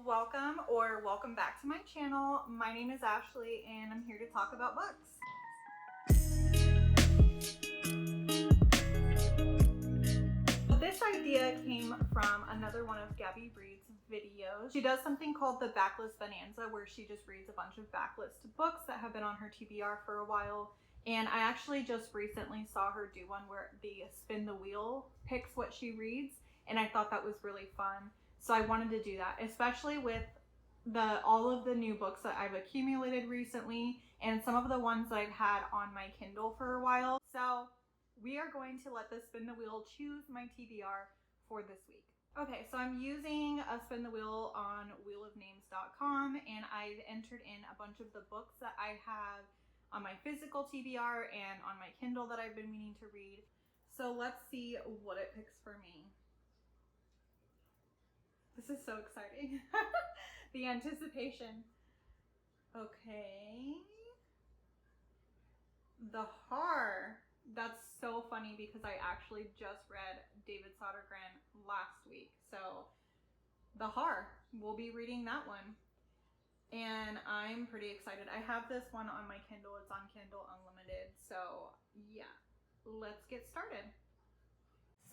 Welcome or welcome back to my channel. My name is Ashley and I'm here to talk about books. This idea came from another one of Gabby Reed's videos. She does something called the backlist bonanza where she just reads a bunch of backlist books that have been on her TBR for a while. And I actually just recently saw her do one where the spin the wheel picks what she reads, and I thought that was really fun. So I wanted to do that, especially with all of the new books that I've accumulated recently and some of the ones that I've had on my Kindle for a while. So we are going to let the spin the wheel choose my TBR for this week. Okay, so I'm using a spin the wheel on wheelofnames.com, and I've entered in a bunch of the books that I have on my physical TBR and on my Kindle that I've been meaning to read. So let's see what it picks for me. This is so exciting. The anticipation. Okay. The Haar. That's so funny because I actually just read David Sodergren last week. So The Haar, we'll be reading that one. And I'm pretty excited. I have this one on my Kindle. It's on Kindle Unlimited. So yeah, let's get started.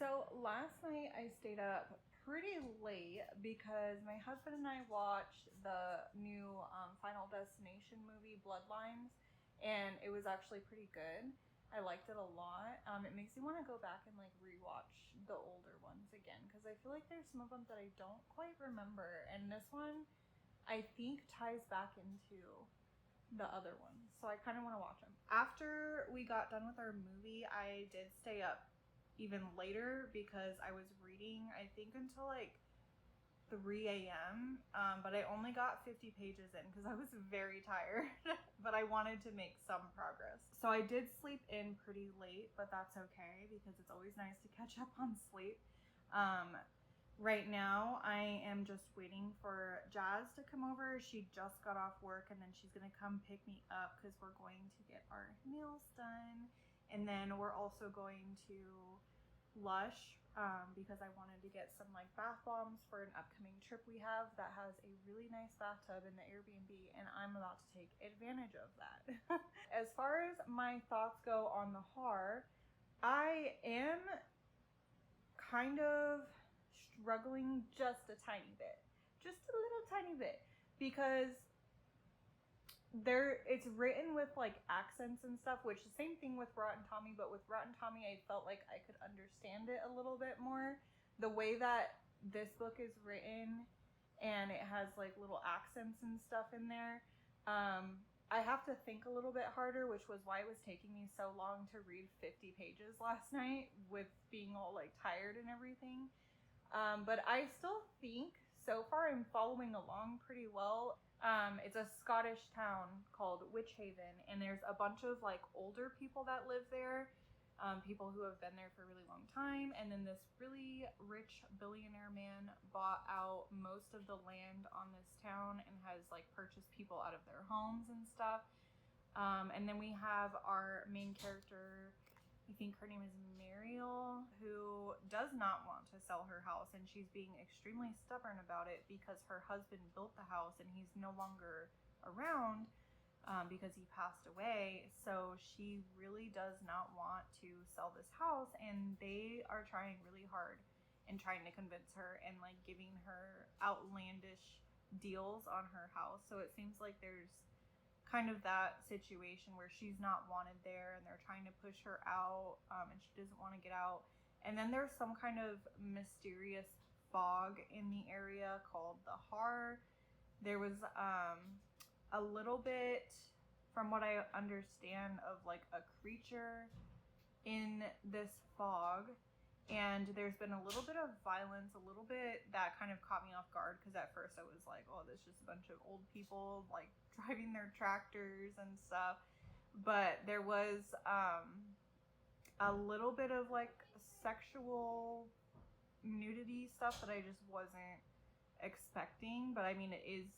So last night I stayed up pretty late because my husband and I watched the new Final Destination movie, Bloodlines, and it was actually pretty good. I liked it a lot. It makes me want to go back and like rewatch the older ones again because I feel like there's some of them that I don't quite remember, and this one I think ties back into the other ones, so I kind of want to watch them. After we got done with our movie, I did stay up even later because I was reading, I think until like 3 a.m. But I only got 50 pages in because I was very tired, but I wanted to make some progress. So I did sleep in pretty late, but that's okay because it's always nice to catch up on sleep. Right now, I am just waiting for Jazz to come over. She just got off work and then she's gonna come pick me up because we're going to get our nails done. And then we're also going to Lush because I wanted to get some like bath bombs for an upcoming trip we have that has a really nice bathtub in the Airbnb, and I'm about to take advantage of that. As far as my thoughts go on the Haar, I am kind of struggling just a tiny bit, just a little tiny bit, because it's written with like accents and stuff, which the same thing with Rotten Tommy, but with Rotten Tommy I felt like I could understand it a little bit more. The way that this book is written and it has like little accents and stuff in there, I have to think a little bit harder, which was why it was taking me so long to read 50 pages last night with being all like tired and everything. But I still think so far I'm following along pretty well. It's a Scottish town called Witch Haven, and there's a bunch of like older people that live there, people who have been there for a really long time. And then this really rich billionaire man bought out most of the land on this town and has like purchased people out of their homes and stuff. And then we have our main character, I think her name is Mariel, who does not want to sell her house, and she's being extremely stubborn about it because her husband built the house and he's no longer around because he passed away. So she really does not want to sell this house, and they are trying really hard and trying to convince her and like giving her outlandish deals on her house. So it seems like there's kind of that situation where she's not wanted there and they're trying to push her out, and she doesn't want to get out. And then there's some kind of mysterious fog in the area called the Haar. There was a little bit, from what I understand, of like a creature in this fog, and there's been a little bit of violence, a little bit that kind of caught me off guard because at first I was like, oh, this is just a bunch of old people like driving their tractors and stuff. But there was a little bit of like sexual nudity stuff that I just wasn't expecting. But I mean, it is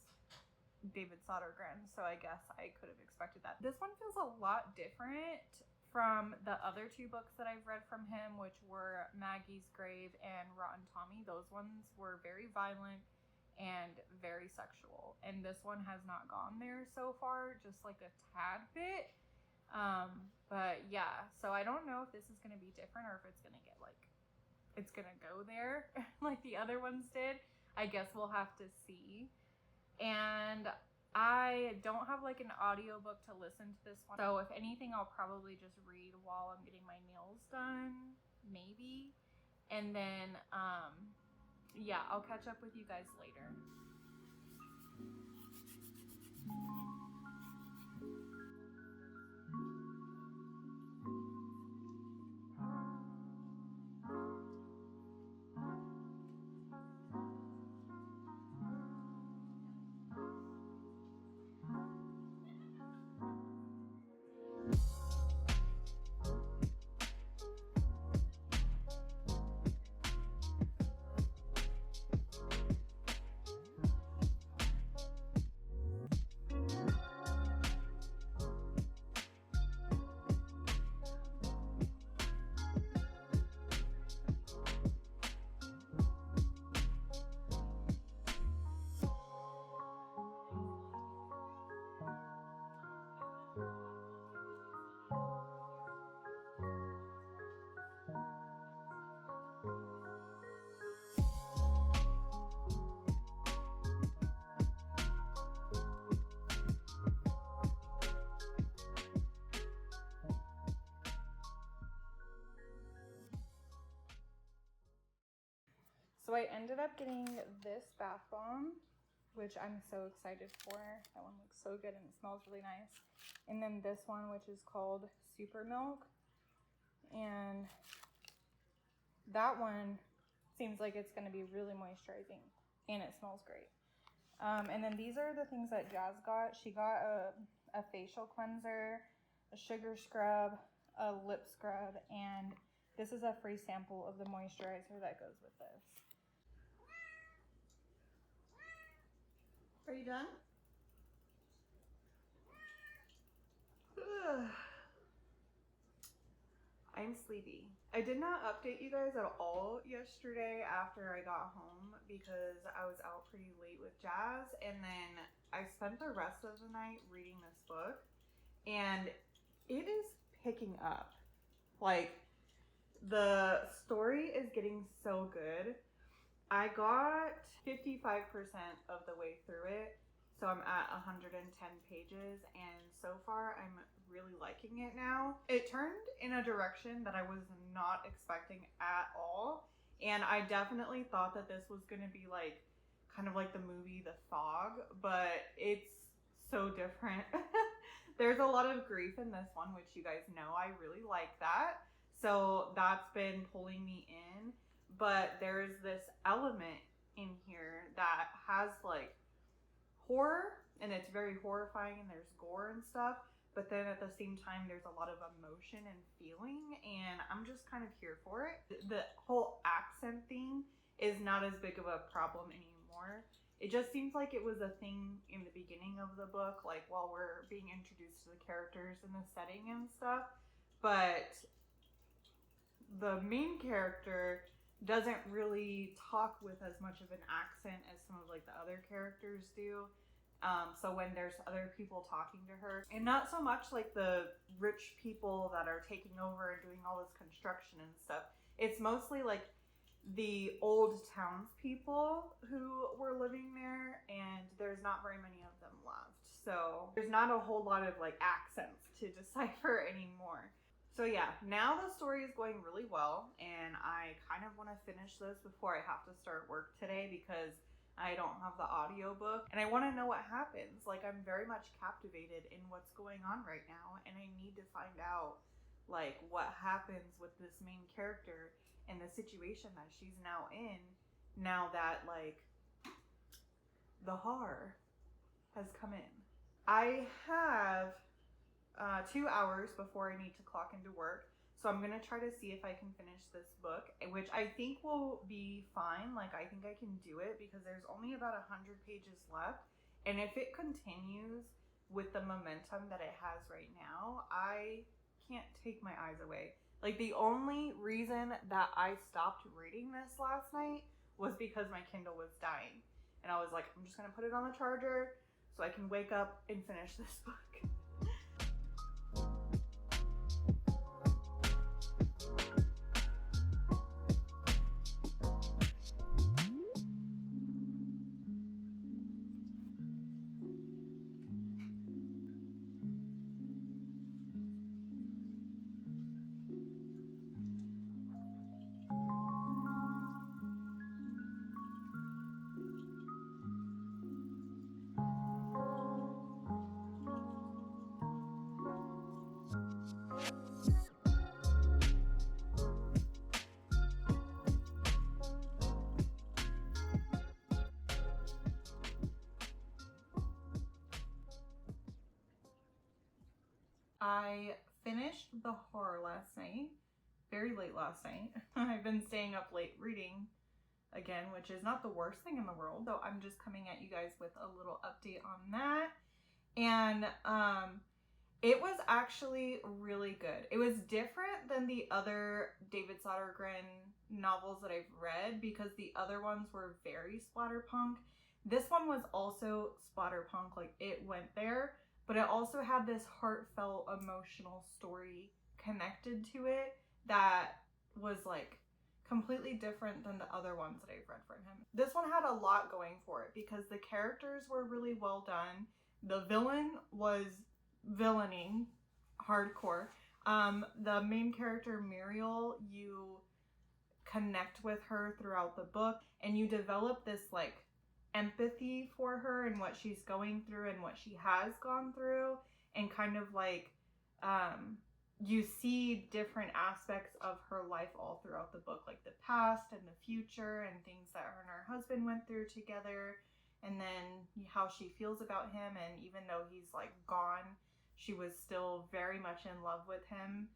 David Sodergren, so I guess I could have expected that. This one feels a lot different from the other two books that I've read from him, which were Maggie's Grave and Rotten Tommy. Those ones were very violent and very sexual. And this one has not gone there so far, just like a tad bit. But yeah, so I don't know if this is going to be different or if it's going to get like, it's going to go there like the other ones did. I guess we'll have to see. And I don't have like an audiobook to listen to this one. So if anything, I'll probably just read while I'm getting my nails done, maybe. And then, yeah, I'll catch up with you guys later. So I ended up getting this bath bomb, which I'm so excited for. That one looks so good and it smells really nice. And then this one, which is called Super Milk. And that one seems like it's going to be really moisturizing and it smells great. And then these are the things that Jazz got. She got a facial cleanser, a sugar scrub, a lip scrub, and this is a free sample of the moisturizer that goes with this. Are you done? Ugh. I'm sleepy. I did not update you guys at all yesterday after I got home because I was out pretty late with Jazz, and then I spent the rest of the night reading this book, and it is picking up. Like, the story is getting so good. I got 55% of the way through it, so I'm at 110 pages, and so far I'm really liking it now. It turned in a direction that I was not expecting at all, and I definitely thought that this was going to be like kind of like the movie The Fog, but it's so different. There's a lot of grief in this one, which you guys know I really like that, so that's been pulling me in. But there's this element in here that has like horror, and it's very horrifying, and there's gore and stuff, but then at the same time there's a lot of emotion and feeling, and I'm just kind of here for it. The whole accent thing is not as big of a problem anymore. It just seems like it was a thing in the beginning of the book, like while we're being introduced to the characters and the setting and stuff, but the main character doesn't really talk with as much of an accent as some of like the other characters do. So when there's other people talking to her, and not so much like the rich people that are taking over and doing all this construction and stuff, it's mostly like the old townspeople who were living there, and there's not very many of them left. So there's not a whole lot of like accents to decipher anymore. So yeah, now the story is going really well, and I kind of want to finish this before I have to start work today because I don't have the audiobook, and I want to know what happens. Like, I'm very much captivated in what's going on right now, and I need to find out like what happens with this main character and the situation that she's now in, now that like the haar has come in. I have 2 hours before I need to clock into work, so I'm gonna try to see if I can finish this book, which I think will be fine. Like, I think I can do it because there's only about 100 pages left, and if it continues with the momentum that it has right now, I can't take my eyes away. Like, the only reason that I stopped reading this last night was because my Kindle was dying, and I was like, I'm just gonna put it on the charger so I can wake up and finish this book. I finished the Haar last night, very late last night. I've been staying up late reading again, which is not the worst thing in the world, though I'm just coming at you guys with a little update on that. And it was actually really good. It was different than the other David Sodergren novels that I've read because the other ones were very splatterpunk. This one was also splatterpunk, like it went there, but it also had this heartfelt, emotional story connected to it that was like completely different than the other ones that I've read from him. This one had a lot going for it because the characters were really well done. The villain was villaining hardcore. The main character, Muriel, you connect with her throughout the book and you develop this like empathy for her and what she's going through and what she has gone through, and kind of like you see different aspects of her life all throughout the book, like the past and the future and things that her and her husband went through together, and then how she feels about him. And even though he's like gone, she was still very much in love with him.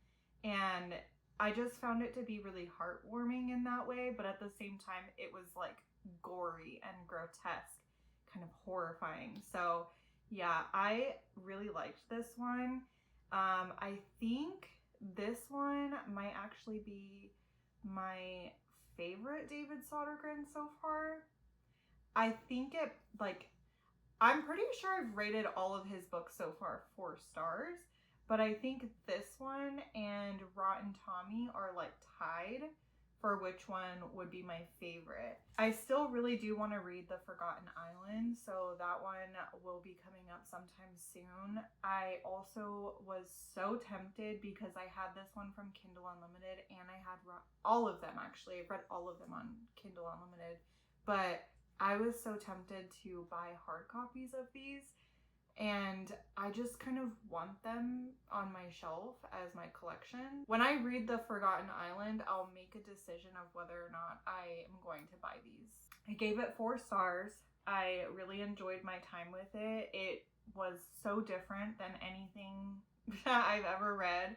And I just found it to be really heartwarming in that way, but at the same time it was like gory and grotesque, kind of horrifying. So yeah, I really liked this one. I think this one might actually be my favorite David Sodergren so far. I think it, like, I'm pretty sure I've rated all of his books so far 4 stars, but I think this one and Rotten Tommy are like tied for which one would be my favorite. I still really do want to read The Forgotten Island, so that one will be coming up sometime soon. I also was so tempted because I had this one from Kindle Unlimited and I had all of them actually. I've read all of them on Kindle Unlimited, but I was so tempted to buy hard copies of these, and I just kind of want them on my shelf as my collection. When I read The Forgotten Island, I'll make a decision of whether or not I am going to buy these. I gave it 4 stars. I really enjoyed my time with it. It was so different than anything that I've ever read,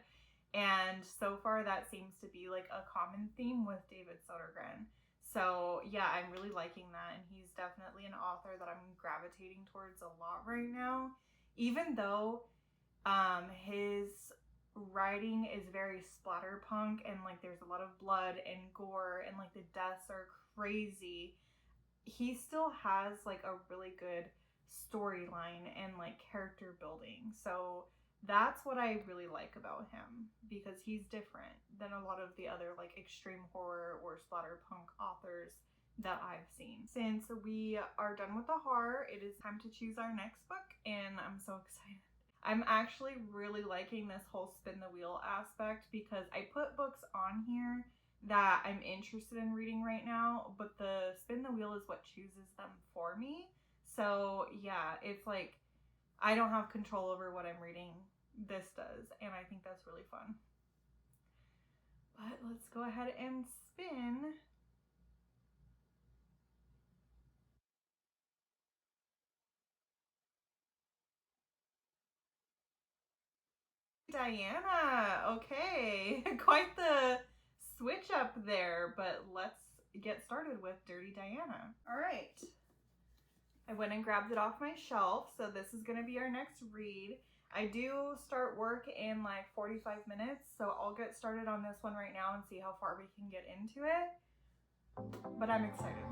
and so far that seems to be like a common theme with David Sodergren. So yeah, I'm really liking that, and he's definitely an author that I'm gravitating towards a lot right now. Even though his writing is very splatterpunk and like there's a lot of blood and gore and like the deaths are crazy, he still has like a really good storyline and like character building. So that's what I really like about him, because he's different than a lot of the other like extreme horror or splatterpunk authors that I've seen. Since we are done with the horror, it is time to choose our next book, and I'm so excited. I'm actually really liking this whole spin the wheel aspect because I put books on here that I'm interested in reading right now, but the spin the wheel is what chooses them for me. So yeah, it's like I don't have control over what I'm reading. This does, and I think that's really fun. But let's go ahead and spin. Diana, okay, quite the switch up there, but let's get started with Dirty Diana. All right, I went and grabbed it off my shelf, so this is gonna be our next read. I do start work in like 45 minutes, so I'll get started on this one right now and see how far we can get into it, but I'm excited.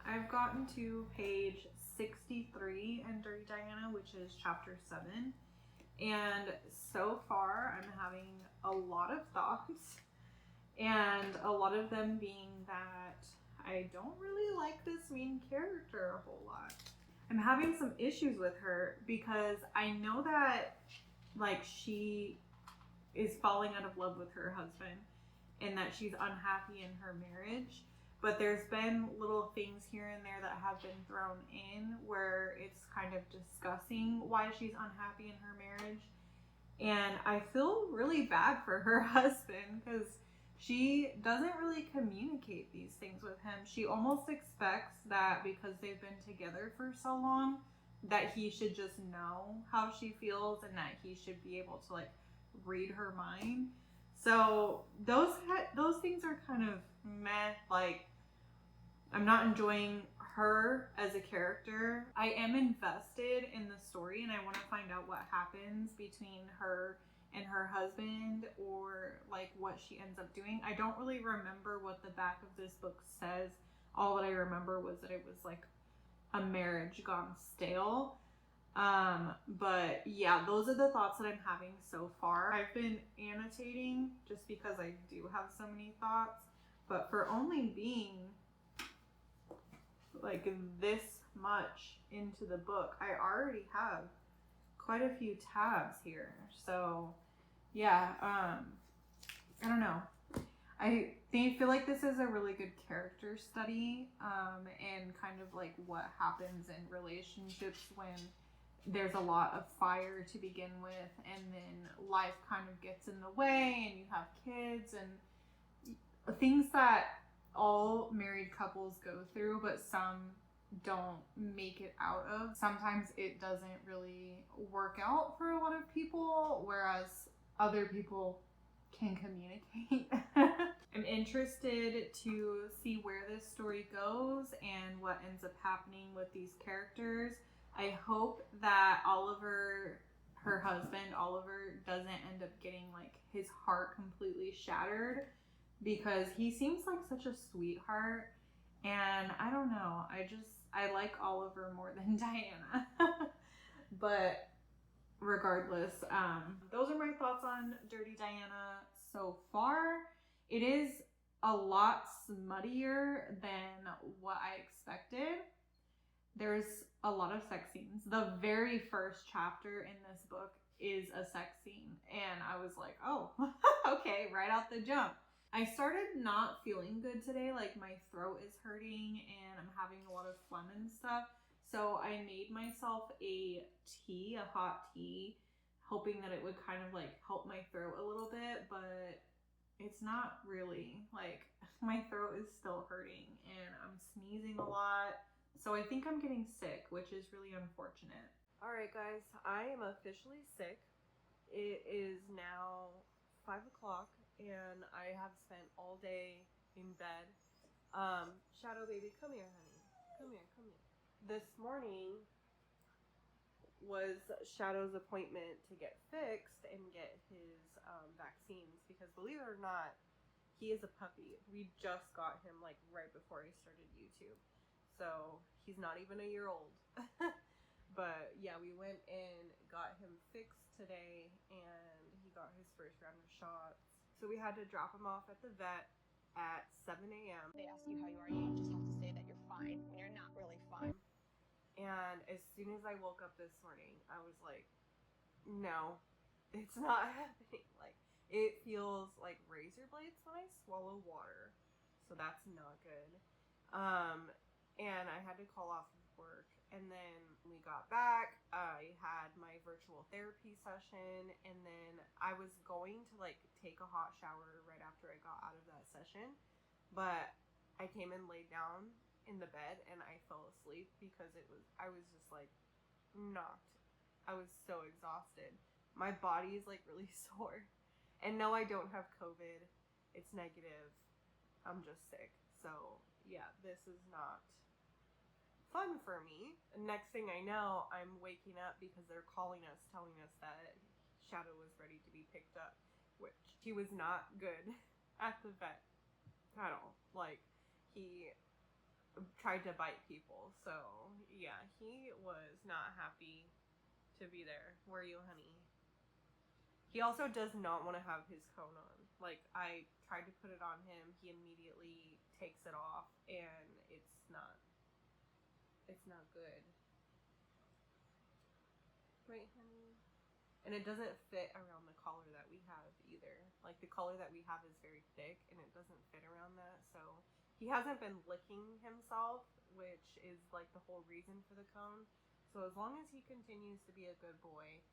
I've gotten to page 63 in Dirty Diana, which is chapter 7. And so far, I'm having a lot of thoughts. And a lot of them being that I don't really like this main character a whole lot. I'm having some issues with her because I know that, like, she is falling out of love with her husband and that she's unhappy in her marriage. But there's been little things here and there that have been thrown in where it's kind of discussing why she's unhappy in her marriage. And I feel really bad for her husband because she doesn't really communicate these things with him. She almost expects that because they've been together for so long that he should just know how she feels and that he should be able to, like, read her mind. So those things are kind of meh. Like, I'm not enjoying her as a character. I am invested in the story and I want to find out what happens between her and her husband, or like what she ends up doing. I don't really remember what the back of this book says. All that I remember was that it was like a marriage gone stale. But yeah, those are the thoughts that I'm having so far. I've been annotating just because I do have so many thoughts, but for only being like this much into the book, I already have quite a few tabs here. So yeah, I don't know. I feel like this is a really good character study, and kind of like what happens in relationships when there's a lot of fire to begin with, and then life kind of gets in the way, and you have kids and things that all married couples go through, but some don't make it out of. Sometimes it doesn't really work out for a lot of people, whereas other people can communicate. I'm interested to see where this story goes and what ends up happening with these characters. I hope that Oliver, her husband, Oliver, doesn't end up getting like his heart completely shattered, because he seems like such a sweetheart, and I don't know, I like Oliver more than Diana. But regardless, those are my thoughts on Dirty Diana so far. It is a lot smuttier than what I expected. There's a lot of sex scenes. The very first chapter in this book is a sex scene, and I was like, oh, okay, right out the jump. I started not feeling good today, like my throat is hurting and I'm having a lot of phlegm and stuff. So I made myself a tea, a hot tea, hoping that it would kind of like help my throat a little bit, but it's not really. Like, my throat is still hurting and I'm sneezing a lot. So I think I'm getting sick, which is really unfortunate. All right, guys, I am officially sick. It is now 5 o'clock and I have spent all day in bed. Shadow baby, come here, honey. Come here, come here. This morning was Shadow's appointment to get fixed and get his vaccines because, believe it or not, he is a puppy. We just got him like right before I started YouTube. So he's not even a year old. But yeah, we went and got him fixed today and he got his first round of shots. So we had to drop him off at the vet at 7 a.m. They ask you how you are, you just have to say that you're fine when you're not really fine. And as soon as I woke up this morning, I was like, no, it's not happening. Like, it feels like razor blades when I swallow water. So that's not good. And I had to call off of work. And then we got back, I had my virtual therapy session, and then I was going to like take a hot shower right after I got out of that session, but I came and laid down in the bed and I fell asleep because I was just like knocked. I was so exhausted. My body is like really sore. And no, I don't have COVID. It's negative. I'm just sick. So yeah, this is not fun for me. Next thing I know, I'm waking up because they're calling us, telling us that Shadow was ready to be picked up, which he was not good at the vet at all. Like, he tried to bite people. So yeah, he was not happy to be there. Were you, honey? He also does not want to have his cone on. Like, I tried to put it on him, he immediately takes it off, and it's not good. Right, honey? And it doesn't fit around the collar that we have either. Like, the collar that we have is very thick, and it doesn't fit around that, so he hasn't been licking himself, which is, like, the whole reason for the cone. So as long as he continues to be a good boy,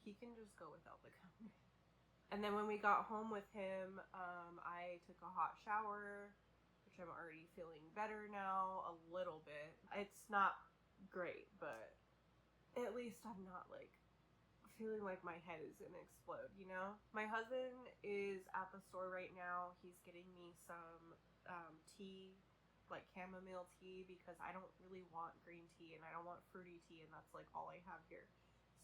he can just go without the cone. And then when we got home with him, I took a hot shower, which I'm already feeling better now, a little bit. It's not great, but at least I'm not like feeling like my head is gonna explode, you know? My husband is at the store right now. He's getting me some tea, like chamomile tea, because I don't really want green tea and I don't want fruity tea, and that's like all I have here.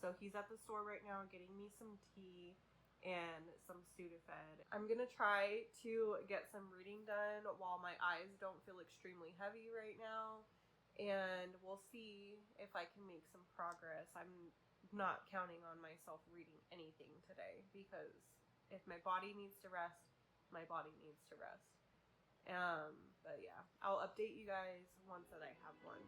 So he's at the store right now getting me some tea and some Sudafed. I'm gonna try to get some reading done while my eyes don't feel extremely heavy right now, and we'll see if I can make some progress. I'm not counting on myself reading anything today because if my body needs to rest, my body needs to rest. But yeah, I'll update you guys once that I have one.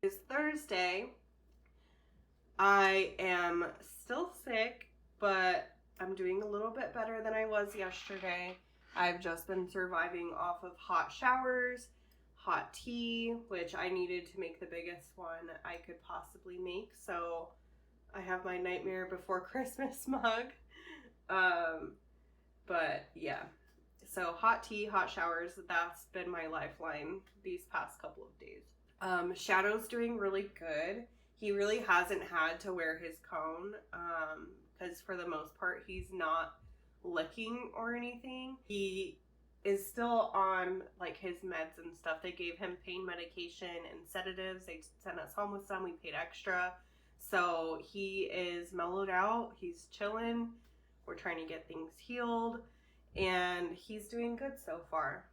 It's Thursday. I am still sick, but I'm doing a little bit better than I was yesterday. I've just been surviving off of hot showers, hot tea, which I needed to make the biggest one I could possibly make. So I have my Nightmare Before Christmas mug. But yeah, so hot tea, hot showers, that's been my lifeline these past couple of days. Shadow's doing really good. He really hasn't had to wear his cone, because for the most part, he's not licking or anything. He is still on like his meds and stuff. They gave him pain medication and sedatives. They sent us home with some. We paid extra. So he is mellowed out. He's chilling. We're trying to get things healed, and he's doing good so far.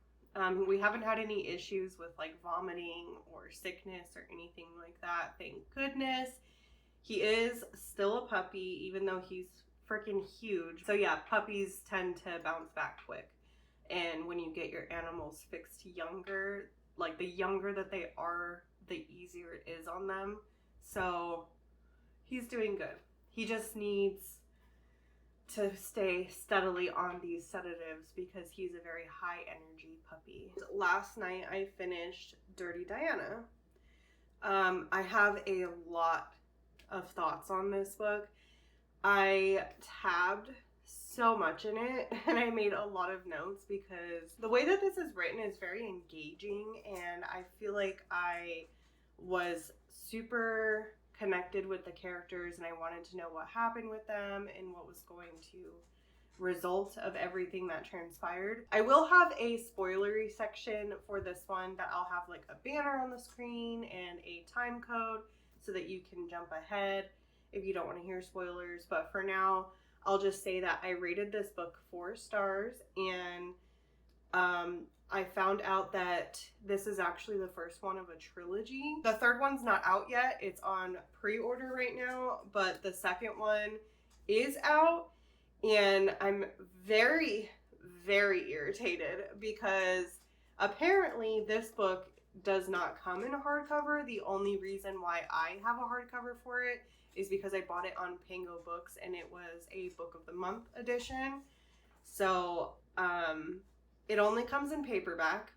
We haven't had any issues with like vomiting or sickness or anything like that, thank goodness. He is still a puppy, even though he's freaking huge. So yeah, puppies tend to bounce back quick. And when you get your animals fixed younger, like the younger that they are, the easier it is on them. So he's doing good. He just needs to stay steadily on these sedatives because he's a very high energy puppy. Last night I finished Dirty Diana. I have a lot of thoughts on this book. I tabbed so much in it and I made a lot of notes because the way that this is written is very engaging, and I feel like I was super connected with the characters and I wanted to know what happened with them and what was going to result of everything that transpired. I will have a spoilery section for this one that I'll have like a banner on the screen and a time code so that you can jump ahead if you don't want to hear spoilers. But for now, I'll just say that I rated this book 4 stars, and I found out that this is actually the first one of a trilogy. The third one's not out yet. It's on pre-order right now, but the second one is out, and I'm very, very irritated because apparently this book does not come in a hardcover. The only reason why I have a hardcover for it is because I bought it on Pango Books and it was a Book of the Month edition. So it only comes in paperback,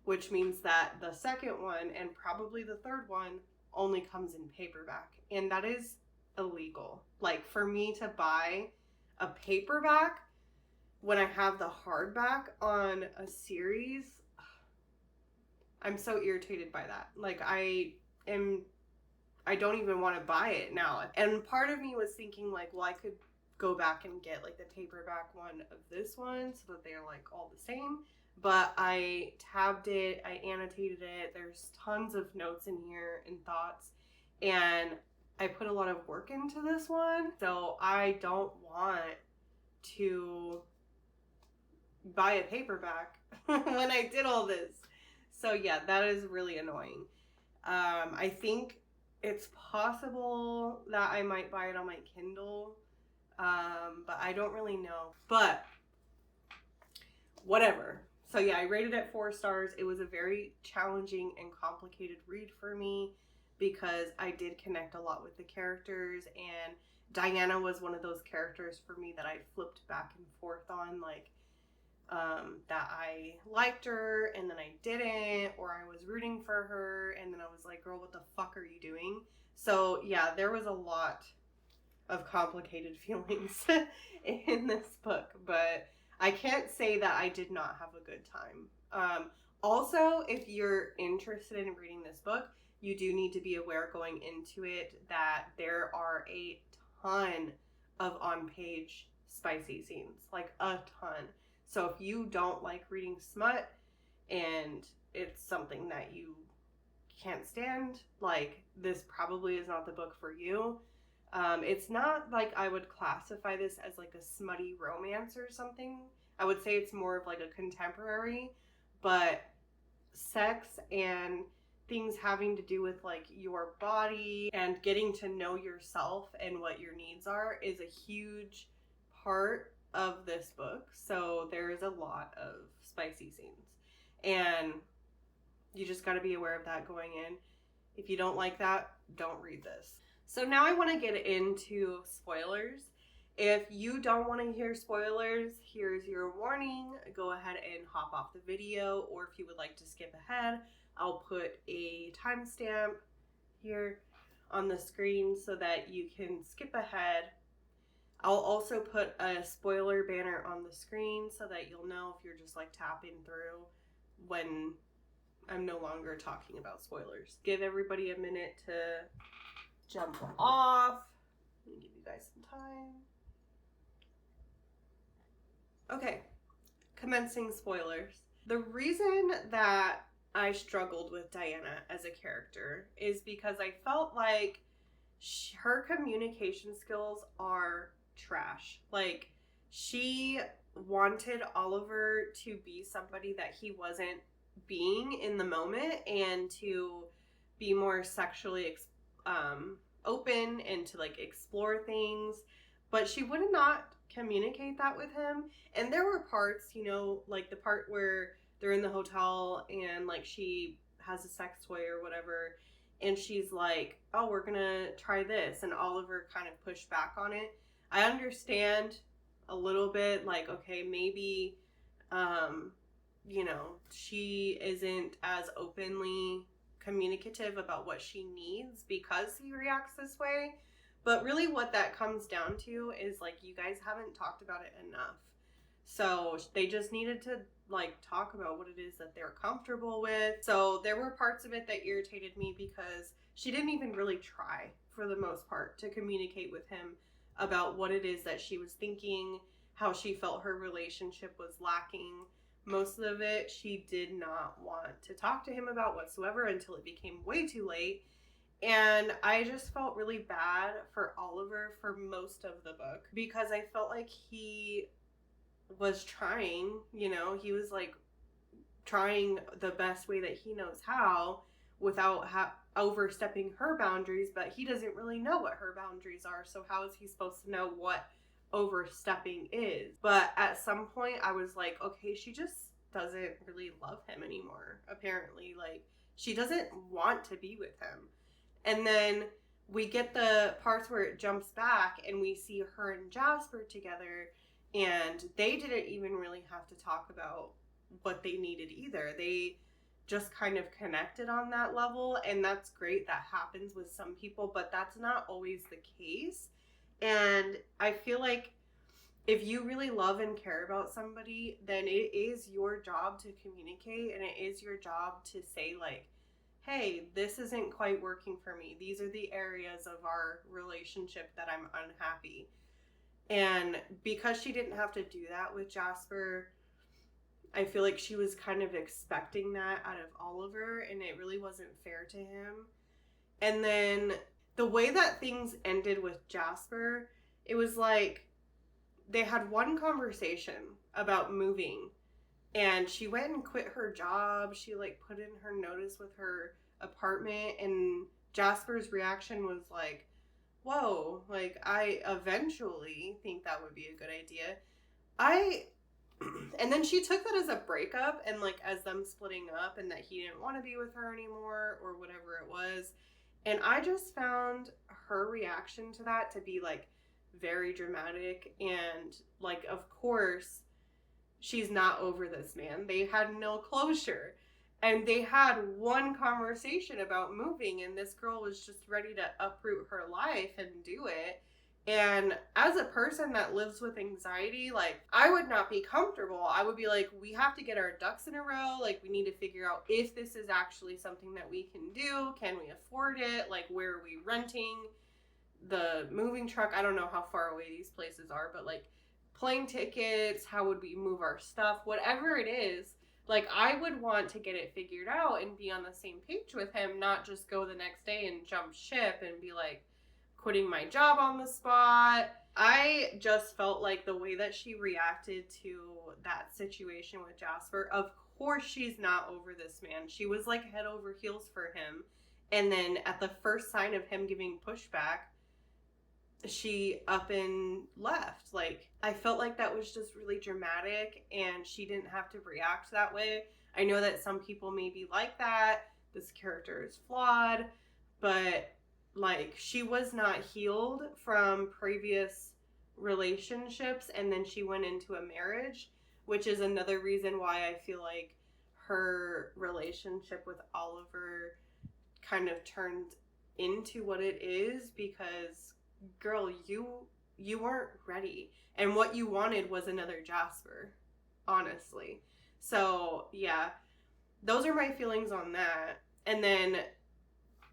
which means that the second one and probably the third one only comes in paperback. And that is illegal. Like, for me to buy a paperback when I have the hardback on a series, I'm so irritated by that. Like, I don't even want to buy it now. And part of me was thinking like, well, I could go back and get like the paperback one of this one so that they're like all the same. But I tabbed it, I annotated it. There's tons of notes in here and thoughts. And I put a lot of work into this one. So I don't want to buy a paperback when I did all this. So yeah, that is really annoying. I think it's possible that I might buy it on my Kindle, but I don't really know. But whatever. So yeah, I rated it 4 stars. It was a very challenging and complicated read for me because I did connect a lot with the characters, and Diana was one of those characters for me that I flipped back and forth on, like that I liked her and then I didn't, or I was rooting for her and then I was like, girl, what the fuck are you doing? So yeah, there was a lot of complicated feelings in this book, but I can't say that I did not have a good time. Also, if you're interested in reading this book, you do need to be aware going into it that there are a ton of on-page spicy scenes, like a ton. So if you don't like reading smut and it's something that you can't stand, like, this probably is not the book for you. It's not like I would classify this as like a smutty romance or something. I would say it's more of like a contemporary, but sex and things having to do with like your body and getting to know yourself and what your needs are is a huge part of this book. So there is a lot of spicy scenes, and you just got to be aware of that going in. If you don't like that, don't read this. So now I want to get into spoilers. If you don't want to hear spoilers, here's your warning. Go ahead and hop off the video, or if you would like to skip ahead, I'll put a timestamp here on the screen so that you can skip ahead. I'll also put a spoiler banner on the screen so that you'll know if you're just like tapping through when I'm no longer talking about spoilers. Give everybody a minute to jump off. Let me give you guys some time. Okay, commencing spoilers. The reason that I struggled with Diana as a character is because I felt like her communication skills are trash. Like, she wanted Oliver to be somebody that he wasn't being in the moment, and to be more sexually open and to like explore things, but she would not communicate that with him. And there were parts, you know, like the part where they're in the hotel and like she has a sex toy or whatever, and she's like, oh, we're gonna try this, and Oliver kind of pushed back on it. I understand a little bit, like, okay, maybe you know, she isn't as openly communicative about what she needs because he reacts this way. But really what that comes down to is, like, you guys haven't talked about it enough. So they just needed to, like, talk about what it is that they're comfortable with. So there were parts of it that irritated me because she didn't even really try, for the most part, to communicate with him about what it is that she was thinking, how she felt her relationship was lacking. Most of it she did not want to talk to him about whatsoever until it became way too late. And I just felt really bad for Oliver for most of the book, because I felt like he was trying, you know, he was like trying the best way that he knows how without overstepping her boundaries, but he doesn't really know what her boundaries are, so how is he supposed to know what overstepping is? But at some point I was like, okay, she just doesn't really love him anymore, apparently. Like, she doesn't want to be with him. And then we get the parts where it jumps back and we see her and Jasper together, and they didn't even really have to talk about what they needed either. They just kind of connected on that level, and that's great. That happens with some people, but that's not always the case. And I feel like if you really love and care about somebody, then it is your job to communicate, and it is your job to say, like, hey, this isn't quite working for me. These are the areas of our relationship that I'm unhappy. And because she didn't have to do that with Jasper, I feel like she was kind of expecting that out of Oliver, and it really wasn't fair to him. And then the way that things ended with Jasper, it was like they had one conversation about moving, and she went and quit her job. She like put in her notice with her apartment, and Jasper's reaction was like, whoa, like, I eventually think that would be a good idea. And then she took that as a breakup and like as them splitting up, and that he didn't want to be with her anymore or whatever it was. And I just found her reaction to that to be like very dramatic, and like, of course she's not over this man. They had no closure, and they had one conversation about moving, and this girl was just ready to uproot her life and do it. And as a person that lives with anxiety, like, I would not be comfortable. I would be like, we have to get our ducks in a row. Like, we need to figure out if this is actually something that we can do. Can we afford it? Like, where are we renting the moving truck? I don't know how far away these places are, but like, plane tickets, how would we move our stuff? Whatever it is, like, I would want to get it figured out and be on the same page with him, not just go the next day and jump ship and be like, quitting my job on the spot. I just felt like the way that she reacted to that situation with Jasper, of course she's not over this man. She was like head over heels for him. And then at the first sign of him giving pushback, she up and left. Like, I felt like that was just really dramatic, and she didn't have to react that way. I know that some people may be like that. This character is flawed, but like, she was not healed from previous relationships, and then she went into a marriage, which is another reason why I feel like her relationship with Oliver kind of turned into what it is, because girl, you weren't ready, and what you wanted was another Jasper, honestly. So yeah, those are my feelings on that. And then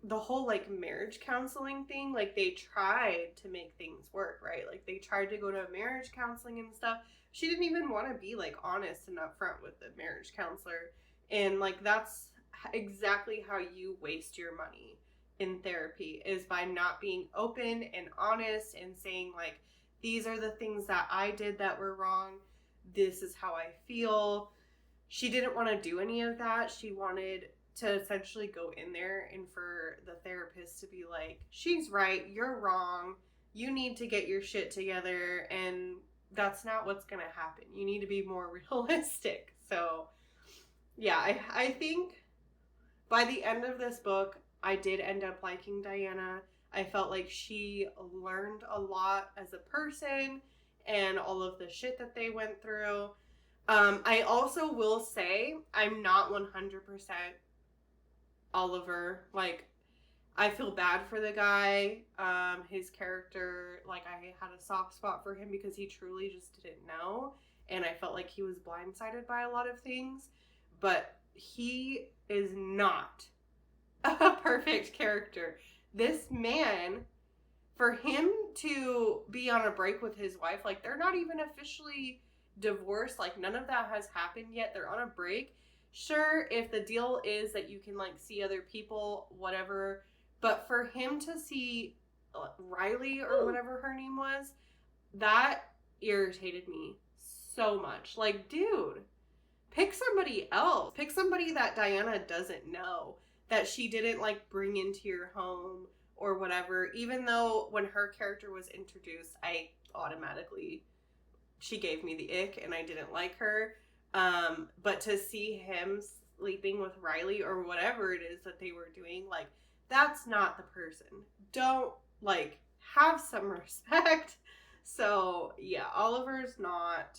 the whole like marriage counseling thing, like, they tried to make things work, right? Like, they tried to go to marriage counseling and stuff. She didn't even want to be like honest and upfront with the marriage counselor. And like, that's exactly how you waste your money in therapy, is by not being open and honest and saying like, these are the things that I did that were wrong. this is how I feel. She didn't want to do any of that. She wanted to essentially go in there and for the therapist to be like, she's right, you're wrong, you need to get your shit together, and that's not what's gonna happen. You need to be more realistic. So yeah, I think by the end of this book, I did end up liking Diana. I felt like she learned a lot as a person and all of the shit that they went through. I also will say I'm not 100% Oliver. Like, I feel bad for the guy. His character, like, I had a soft spot for him because he truly just didn't know. And I felt like he was blindsided by a lot of things. But he is not a perfect character. This man, for him to be on a break with his wife, like, they're not even officially divorced. Like, none of that has happened yet. They're on a break. Sure, if the deal is that you can, like, see other people, whatever. But for him to see Riley or whatever her name was, that irritated me so much. Like, dude, pick somebody else. Pick somebody that Diana doesn't know, that she didn't, like, bring into your home or whatever. Even though when her character was introduced, I automatically, she gave me the ick and I didn't like her. But to see him sleeping with Riley or whatever it is that they were doing, like, that's not the person. Don't, like, have some respect. So yeah, Oliver's not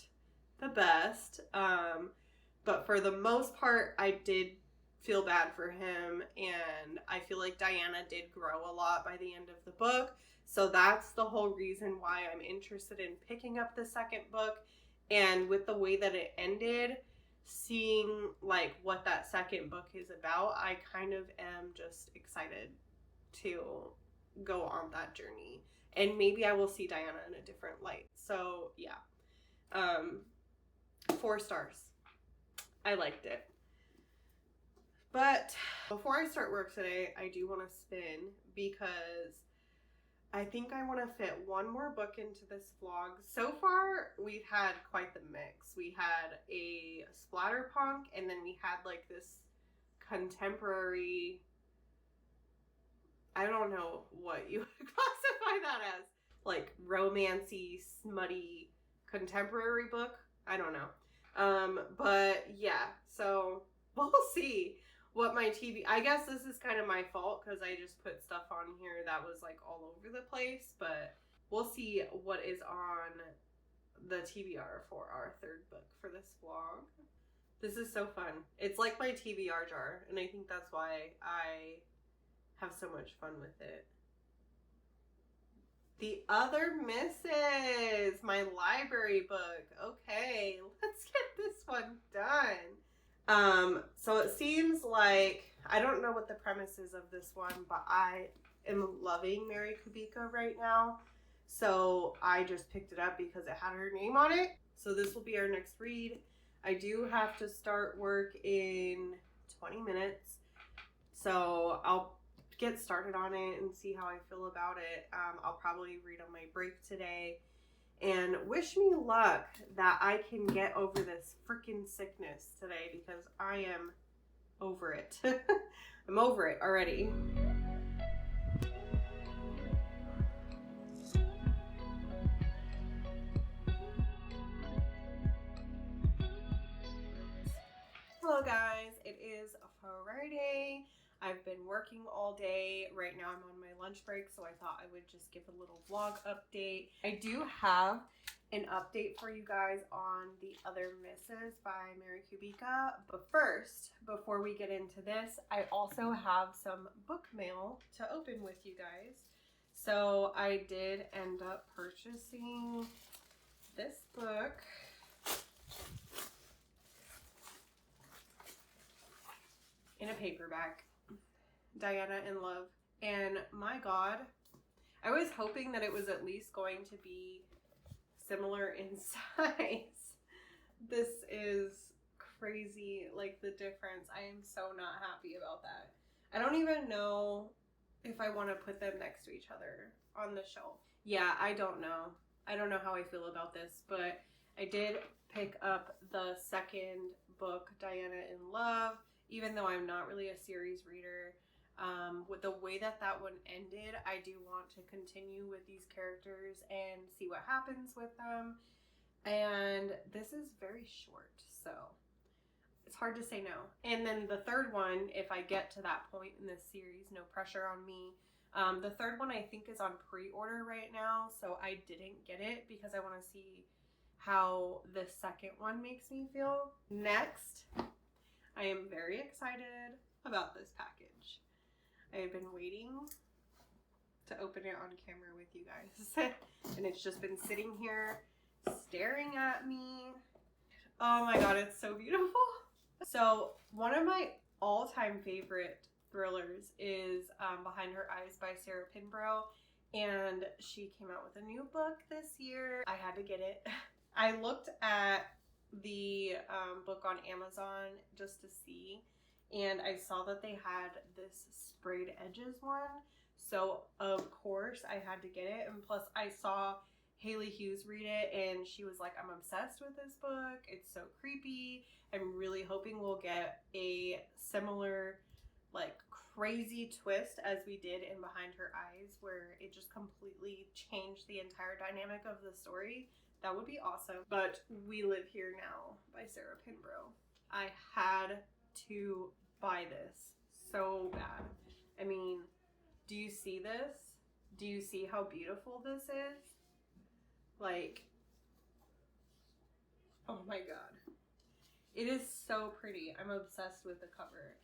the best. But for the most part, I did feel bad for him, and I feel like Diana did grow a lot by the end of the book. So that's the whole reason why I'm interested in picking up the second book. And with the way that it ended, seeing, like, what that second book is about, I kind of am just excited to go on that journey. And maybe I will see Diana in a different light. So yeah. 4 stars. I liked it. But before I start work today, I do want to spin because I think I want to fit one more book into this vlog. So far, we've had quite the mix. We had a splatterpunk, and then we had, like, this contemporary, I don't know what you would classify that as, like, romancy, smutty, contemporary book. I don't know. But yeah, so we'll see what my I guess this is kind of my fault because I just put stuff on here that was, like, all over the place, but we'll see what is on the TBR for our third book for this vlog. This is so fun. It's like my TBR jar, and I think that's why I have so much fun with it. The Other Misses, my library book. Okay, let's get this one done. So it seems like, I don't know what the premise is of this one, but I am loving Mary Kubica right now. So I just picked it up because it had her name on it. So this will be our next read. I do have to start work in 20 minutes. So I'll get started on it and see how I feel about it. I'll probably read on my break today. And wish me luck that I can get over this freaking sickness today because I am over it. I'm over it already. Hello guys, it is Friday. I've been working all day. Right now I'm on my lunch break, so I thought I would just give a little vlog update. I do have an update for you guys on The Other Misses by Mary Kubica. But first, before we get into this, I also have some book mail to open with you guys. So I did end up purchasing this book. In a paperback. Diana in Love. And my god, I was hoping that it was at least going to be similar in size. This is crazy, like, the difference. I am so not happy about that. I don't even know if I want to put them next to each other on the shelf. Yeah, I don't know. I don't know how I feel about this, but I did pick up the second book, Diana in Love, even though I'm not really a series reader. With the way that one ended, I do want to continue with these characters and see what happens with them. And this is very short, so it's hard to say no. And then the third one, if I get to that point in this series, no pressure on me. The third one I think is on pre-order right now, so I didn't get it because I want to see how the second one makes me feel. Next, I am very excited about this package. I have been waiting to open it on camera with you guys. And it's just been sitting here staring at me. Oh my god, it's so beautiful. So one of my all-time favorite thrillers is Behind Her Eyes by Sarah Pinborough, and she came out with a new book this year. I had to get it. I looked at the book on Amazon just to see, and I saw that they had this sprayed edges one, so of course I had to get it. And plus I saw Haley Hughes read it and she was like, I'm obsessed with this book, it's so creepy. I'm really hoping we'll get a similar like crazy twist as we did in Behind Her Eyes, where it just completely changed the entire dynamic of the story. That would be awesome. But We Live Here Now by Sarah Pinborough. I had to buy this so bad. I mean, do you see this? Do you see how beautiful this is? Like, oh my god. It is so pretty. I'm obsessed with the cover.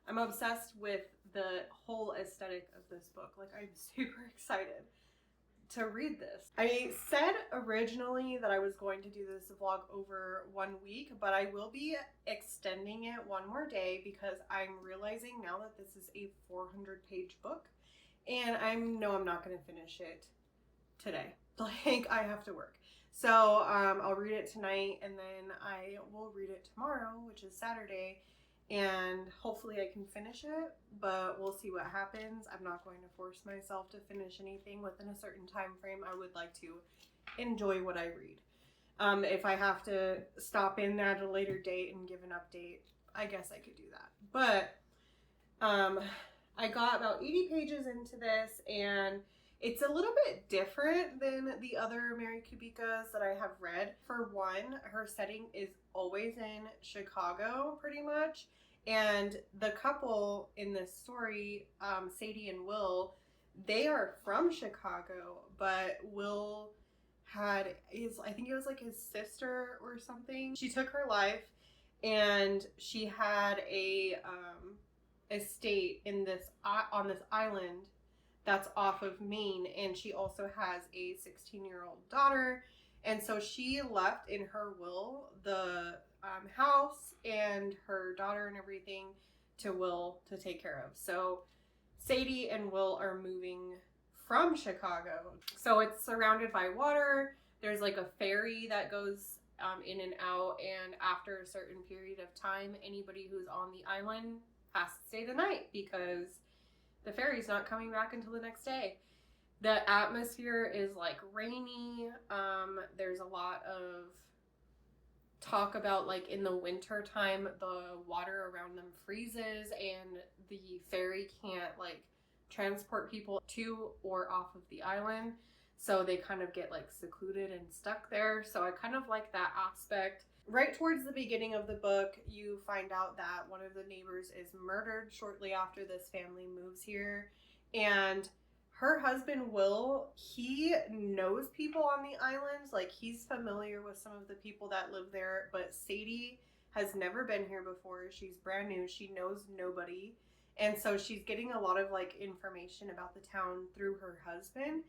I'm obsessed with the whole aesthetic of this book. Like, I'm super excited to read this. I said originally that I was going to do this vlog over 1 week, but I will be extending it one more day because I'm realizing now that this is a 400-page book, and I'm not going to finish it today. Like, I have to work. So I'll read it tonight, and then I will read it tomorrow, which is Saturday, and hopefully I can finish it, but we'll see what happens. I'm not going to force myself to finish anything within a certain time frame. I would like to enjoy what I read. If I have to stop in at a later date and give an update, I guess I could do that. But I got about 80 pages into this, and it's a little bit different than the other Mary Kubica's that I have read. For one, her setting is always in Chicago, pretty much. And the couple in this story, Sadie and Will, they are from Chicago, but Will had I think it was like his sister or something. She took her life, and she had a estate in this on this island that's off of Maine, and she also has a 16-year-old daughter, and so she left in her will the house and her daughter and everything to Will to take care of. So Sadie and Will are moving from Chicago, so it's surrounded by water. There's like a ferry that goes in and out, and after a certain period of time, anybody who's on the island has to stay the night because the ferry's not coming back until the next day. The atmosphere is like rainy. There's a lot of talk about like in the winter time, the water around them freezes and the ferry can't like transport people to or off of the island. So they kind of get like secluded and stuck there. So I kind of like that aspect. Right towards the beginning of the book, you find out that one of the neighbors is murdered shortly after this family moves here. And her husband, Will, he knows people on the islands. Like, he's familiar with some of the people that live there. But Sadie has never been here before. She's brand new. She knows nobody. And so she's getting a lot of, like, information about the town through her husband.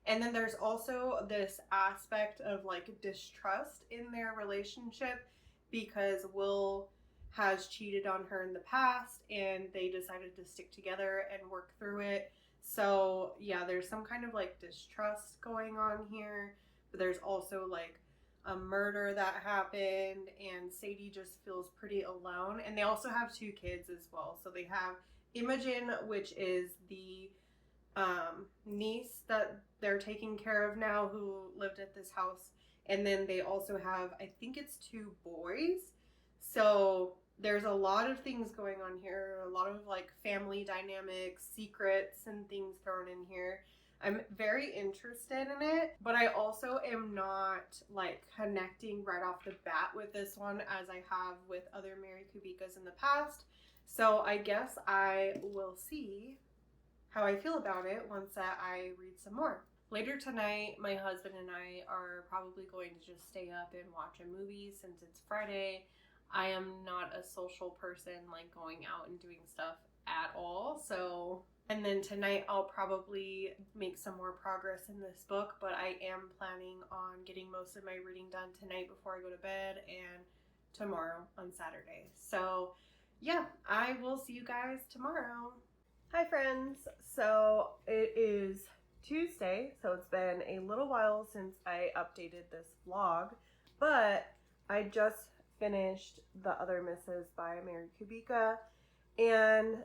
And then there's also this aspect of like distrust in their relationship because Will has cheated on her in the past and they decided to stick together and work through it. So yeah, there's some kind of like distrust going on here, but there's also like a murder that happened and Sadie just feels pretty alone. And they also have 2 kids as well. So they have Imogen, which is the niece that they're taking care of now, who lived at this house And then they also have, I think it's 2 boys. So there's a lot of things going on here, a lot of like family dynamics, secrets, and things thrown in here. I'm very interested in it, but I also am not like connecting right off the bat with this one as I have with other Mary Kubikas in the past. So I guess I will see how I feel about it once that I read some more. Later tonight, my husband and I are probably going to just stay up and watch a movie since it's Friday. I am not a social person, like going out and doing stuff at all. So, and then tonight I'll probably make some more progress in this book, but I am planning on getting most of my reading done tonight before I go to bed and tomorrow on Saturday. So yeah, I will see you guys tomorrow. Hi friends, so it is Tuesday, so it's been a little while since I updated this vlog, but I just finished The Other Misses by Mary Kubica, and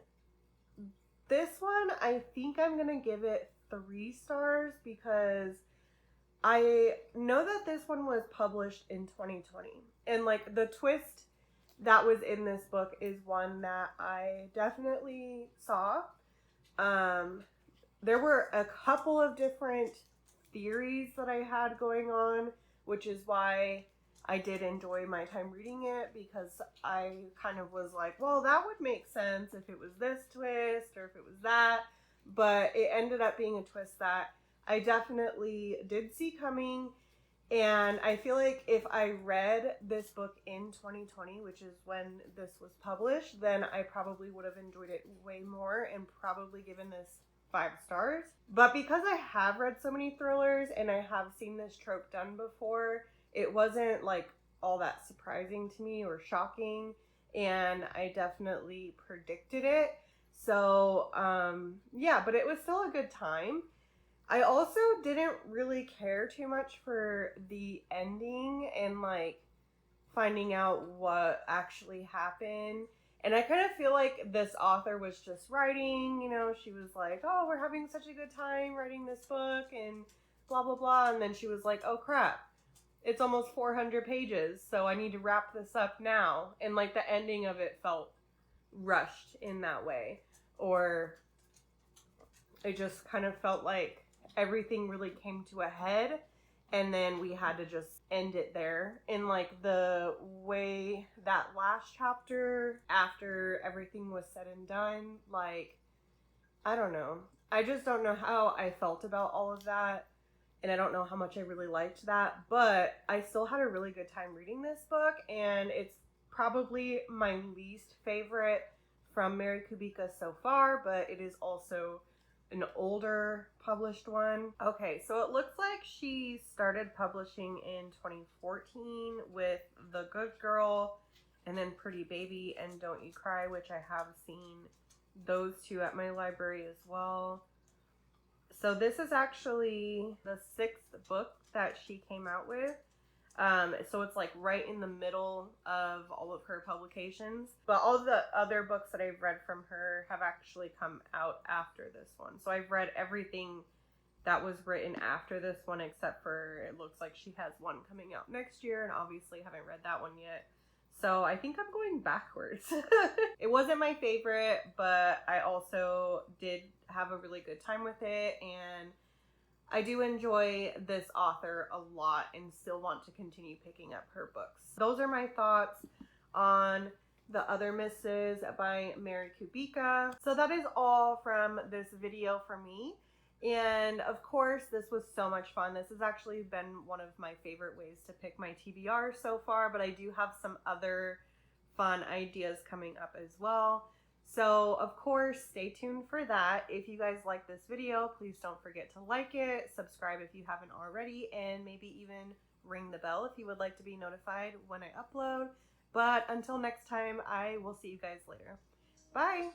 this one I think I'm gonna give it 3 stars because I know that this one was published in 2020, and like the twist that was in this book is one that I definitely saw. There were a couple of different theories that I had going on, which is why I did enjoy my time reading it, because I kind of was like, well, that would make sense if it was this twist or if it was that, but it ended up being a twist that I definitely did see coming. And I feel like if I read this book in 2020, which is when this was published, then I probably would have enjoyed it way more and probably given this 5 stars. But because I have read so many thrillers and I have seen this trope done before, it wasn't like all that surprising to me or shocking, and I definitely predicted it. So yeah, but it was still a good time. I also didn't really care too much for the ending and like finding out what actually happened. And I kind of feel like this author was just writing, you know, she was like, oh, we're having such a good time writing this book and blah, blah, blah. And then she was like, oh crap, it's almost 400 pages, so I need to wrap this up now. And like the ending of it felt rushed in that way. Or it just kind of felt like everything really came to a head and then we had to just end it there. And like the way that last chapter, after everything was said and done, like, I don't know. I just don't know how I felt about all of that. And I don't know how much I really liked that, but I still had a really good time reading this book, and it's probably my least favorite from Mary Kubica so far, but it is also an older published one. Okay, so it looks like she started publishing in 2014 with The Good Girl and then Pretty Baby and Don't You Cry, which I have seen those 2 at my library as well. So this is actually the 6th book that she came out with. So it's like right in the middle of all of her publications. But all the other books that I've read from her have actually come out after this one. So I've read everything that was written after this one, except for it looks like she has one coming out next year, and obviously haven't read that one yet. So I think I'm going backwards. It wasn't my favorite, but I also did have a really good time with it, and I do enjoy this author a lot and still want to continue picking up her books. Those are my thoughts on The Other Misses by Mary Kubica. So that is all from this video for me. And of course, this was so much fun. This has actually been one of my favorite ways to pick my TBR so far, but I do have some other fun ideas coming up as well. So of course, stay tuned for that. If you guys like this video, please don't forget to like it, subscribe if you haven't already, and maybe even ring the bell if you would like to be notified when I upload. But until next time, I will see you guys later. Bye!